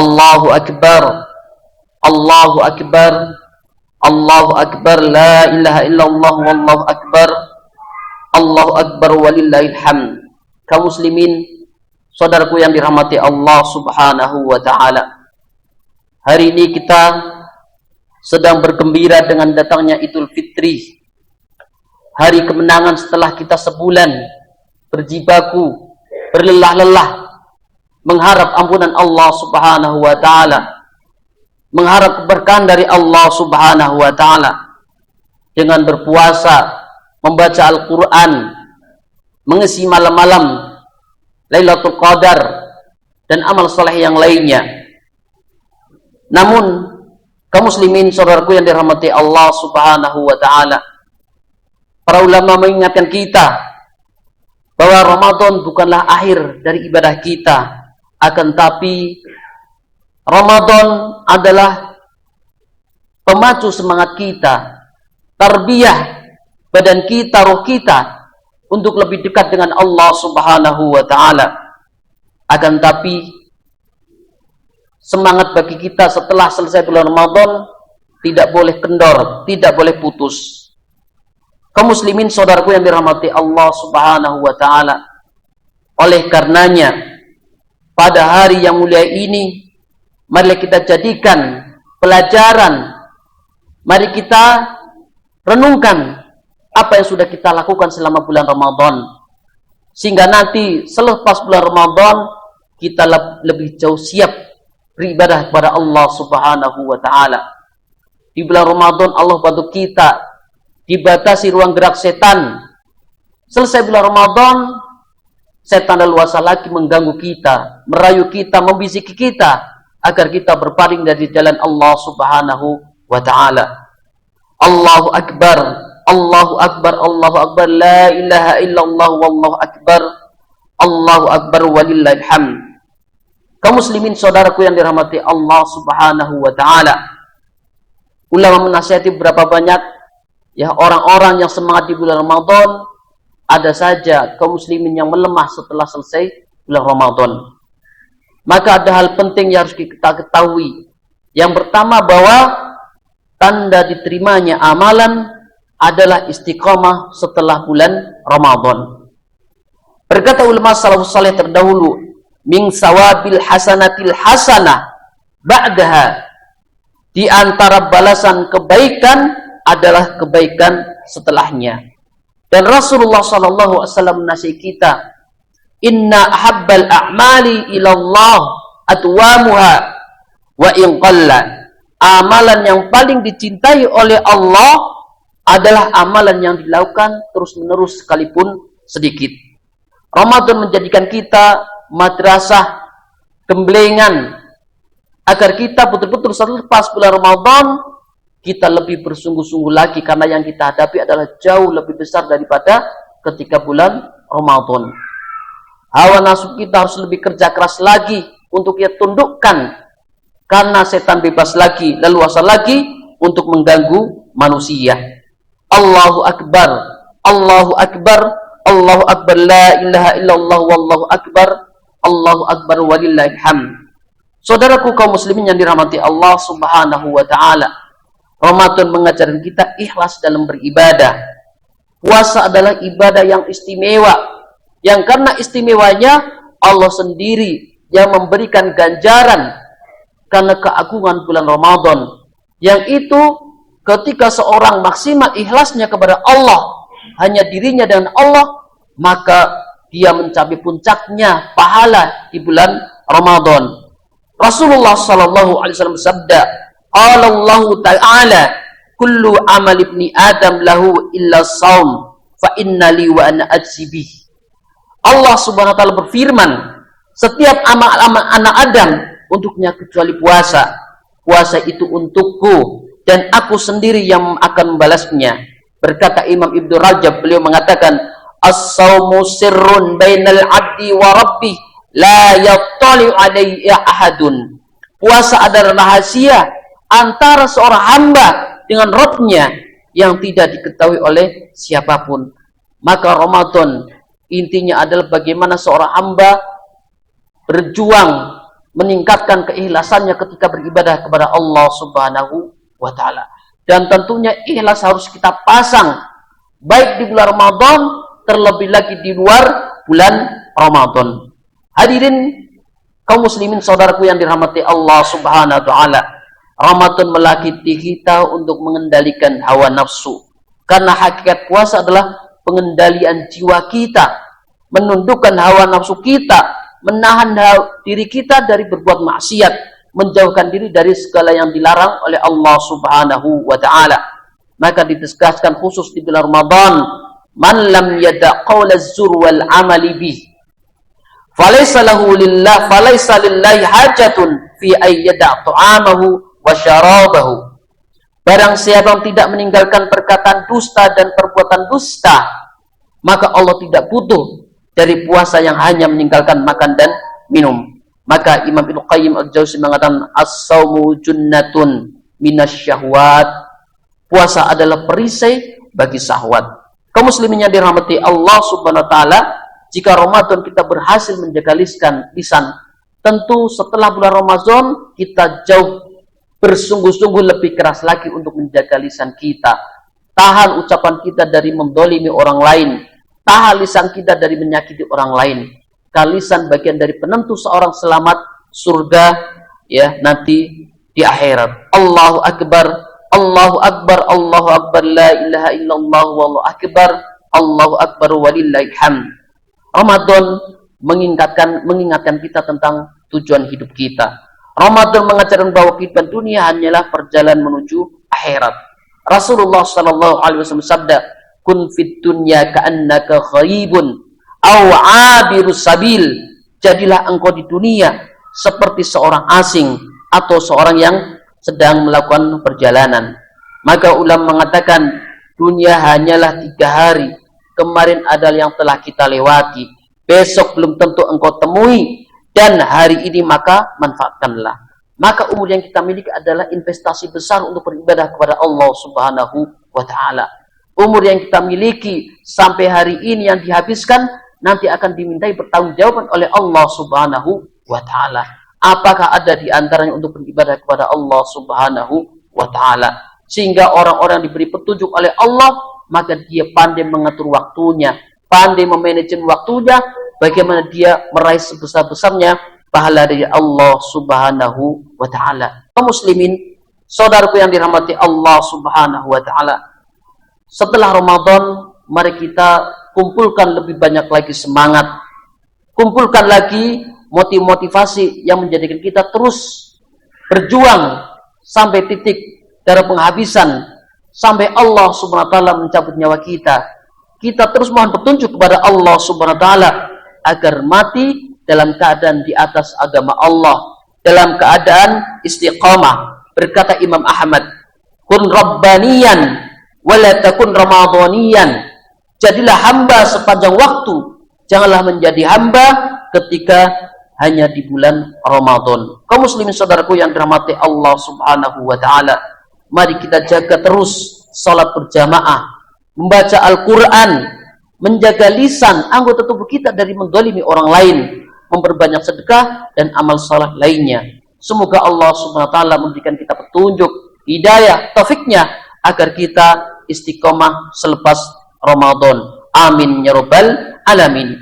Allahu Akbar, Allahu Akbar, Allahu Akbar, la ilaha illallah, wallahu akbar, Allahu Akbar walillahil hamd. Kaum muslimin, saudaraku yang dirahmati Allah Subhanahu wa taala. Hari ini kita sedang bergembira dengan datangnya Idul Fitri. Hari kemenangan setelah kita sebulan berjibaku, berlelah-lelah mengharap ampunan Allah Subhanahu wa taala, mengharap keberkahan dari Allah Subhanahu wa taala dengan berpuasa, membaca Al-Qur'an, mengisi malam-malam Lailatul Qadar dan amal saleh yang lainnya. Namun kaum muslimin, saudaraku yang dirahmati Allah Subhanahu wa taala, para ulama mengingatkan kita bahwa Ramadan bukanlah akhir dari ibadah kita, akan tapi Ramadan adalah pemacu semangat kita, tarbiyah badan kita, roh kita untuk lebih dekat dengan Allah Subhanahu wa taala. Akan tapi semangat bagi kita setelah selesai bulan Ramadan tidak boleh kendor, tidak boleh putus. Kaum muslimin, saudaraku yang dirahmati Allah Subhanahu wa taala, oleh karenanya pada hari yang mulia ini, mari kita jadikan pelajaran, mari kita renungkan apa yang sudah kita lakukan selama bulan Ramadan, sehingga nanti selepas bulan Ramadan kita lebih jauh siap beribadah kepada Allah Subhanahu wa taala. Di bulan Ramadan Allah bantu kita, dibatasi ruang gerak setan. Selesai bulan Ramadan, setan leluasa lagi mengganggu kita, merayu kita, membisiki kita agar kita berpaling dari jalan Allah Subhanahu wa taala. Allahu Akbar, Allahu Akbar, Allahu Akbar, la ilaha illallah, wallahu akbar, Allahu Akbar walillahil hamd. Kaum muslimin, saudaraku yang dirahmati Allah Subhanahu wa taala, ulama menasihati berapa banyak ya orang-orang yang semangat di bulan Ramadan. Ada saja kaum muslimin yang melemah setelah selesai bulan Ramadan. Maka ada hal penting yang harus kita ketahui. Yang pertama, bahwa tanda diterimanya amalan adalah istiqamah setelah bulan Ramadan. Berkata ulama salafus saleh terdahulu, min sawabil hasanatil hasanah ba'daha, di antara balasan kebaikan adalah kebaikan setelahnya. Dan Rasulullah sallallahu alaihi wasallam menasihati kita, inna ahabbal a'mali ilallah atwamuha wa in qalla. Amalan yang paling dicintai oleh Allah adalah amalan yang dilakukan terus-menerus sekalipun sedikit. Ramadan menjadikan kita madrasah, gemblengan, agar kita betul-betul selepas bulan Ramadan kita lebih bersungguh-sungguh lagi, karena yang kita hadapi adalah jauh lebih besar daripada ketika bulan Ramadan. Hawa nafsu kita harus lebih kerja keras lagi untuk kita tundukkan, karena setan bebas lagi, leluasa lagi untuk mengganggu manusia. Allahu Akbar, Allahu Akbar, Allahu Akbar, la ilaha illallah, wallahu akbar, Allahu Akbar walillahil hamd. Saudaraku kaum muslimin yang dirahmati Allah Subhanahu wa taala, Ramadan mengajarkan kita ikhlas dalam beribadah. Puasa adalah ibadah yang istimewa, yang karena istimewanya Allah sendiri yang memberikan ganjaran karena keagungan bulan Ramadan. Yang itu ketika seorang maksimal ikhlasnya kepada Allah, hanya dirinya dengan Allah, maka dia mencapai puncaknya pahala di bulan Ramadan. Rasulullah sallallahu alaihi wasallam bersabda, qala Allah ta'ala, kullu amal ibni Adam lahu illa shaum, fa inna li wa ana ajzi bih. Allah Subhanahu wa taala berfirman, setiap amal-amal anak Adam untuknya kecuali puasa. Puasa itu untukku dan aku sendiri yang akan membalasnya. Berkata Imam Ibnu Rajab, beliau mengatakan, as-saumu sirrun bainal abdi wa rabbih la yattali alaihi ahadun. Puasa adalah rahasia antara seorang hamba dengan Rabb-nya yang tidak diketahui oleh siapapun. Maka Ramadan intinya adalah bagaimana seorang hamba berjuang meningkatkan keikhlasannya ketika beribadah kepada Allah Subhanahu wa taala. Dan tentunya ikhlas harus kita pasang baik di bulan Ramadan, terlebih lagi di luar bulan Ramadan. Hadirin kaum muslimin saudaraku yang dirahmati Allah Subhanahu wa taala, Ramadan melatih kita untuk mengendalikan hawa nafsu. Karena hakikat puasa adalah pengendalian jiwa kita, menundukkan hawa nafsu kita, menahan diri kita dari berbuat maksiat, menjauhkan diri dari segala yang dilarang oleh Allah Subhanahu wa taala. Maka ditegaskan khusus di bulan Ramadan, man lam yada' qaula az-zur wal 'amali bih falaysa lillahi hajatun fi ay yada' ta'amahu wa syarabahu. Barang siapa yang tidak meninggalkan perkataan dusta dan perbuatan dusta, maka Allah tidak butuh dari puasa yang hanya meninggalkan makan dan minum. Maka Imam Ibnu Qayyim Al-Jauzi mengatakan as-saumu junnatun minasyahwat. Puasa adalah perisai bagi syahwat. Kaum muslimin yang dirahmati Allah Subhanahu wa taala, jika Ramadan kita berhasil menjaga lisan, tentu setelah bulan Ramadan kita jauh bersungguh-sungguh lebih keras lagi untuk menjaga lisan kita. Tahan ucapan kita dari mendolimi orang lain. Tahan lisan kita dari menyakiti orang lain. Karena lisan bagian dari penentu seorang selamat surga ya nanti di akhirat. Allahu akbar, Allahu akbar, Allahu akbar, la ilaha illallah, wallahu akbar, Allahu akbar walillahil hamd. Ramadan mengingatkan kita tentang tujuan hidup kita. Ramadan mengajarkan bahwa kehidupan dunia hanyalah perjalanan menuju akhirat. Rasulullah sallallahu alaihi wasallam sabda, kun fid dunya ka'annaka gharibun aw 'abirus sabil. Jadilah engkau di dunia seperti seorang asing atau seorang yang sedang melakukan perjalanan. Maka ulama mengatakan dunia hanyalah 3 hari. Kemarin adalah yang telah kita lewati, besok belum tentu engkau temui, dan hari ini maka manfaatkanlah. Maka umur yang kita miliki adalah investasi besar untuk beribadah kepada Allah Subhanahu wa taala. Umur yang kita miliki sampai hari ini yang dihabiskan nanti akan dimintai pertanggungjawaban oleh Allah Subhanahu wa taala. Apakah ada di antaranya untuk beribadah kepada Allah Subhanahu wa taala? Sehingga orang-orang diberi petunjuk oleh Allah, maka dia pandai mengatur waktunya, pandai memanajemen waktunya, bagaimana dia meraih sebesar-besarnya pahala dari Allah Subhanahu wa taala. Kaum muslimin, saudaraku yang dirahmati Allah Subhanahu wa taala, setelah Ramadan mari kita kumpulkan lebih banyak lagi semangat, kumpulkan lagi motivasi yang menjadikan kita terus berjuang sampai titik darah penghabisan, sampai Allah Subhanahu wa taala mencabut nyawa kita. Kita terus mohon petunjuk kepada Allah Subhanahu wa taala agar mati dalam keadaan di atas agama Allah, dalam keadaan istiqamah. Berkata Imam Ahmad, kun rabbaniyan wala takun ramadhaniyan. Jadilah hamba sepanjang waktu, janganlah menjadi hamba ketika hanya di bulan Ramadan. Kaum muslimin saudaraku yang dirahmati Allah Subhanahu wa taala, mari kita jaga terus salat berjamaah, membaca Al-Qur'an, menjaga lisan anggota tubuh kita dari mendolimi orang lain, memperbanyak sedekah dan amal saleh lainnya. Semoga Allah Subhanahu wa taala memberikan kita petunjuk, hidayah, taufiknya agar kita istiqomah selepas Ramadan. Amin ya rabbal alamin.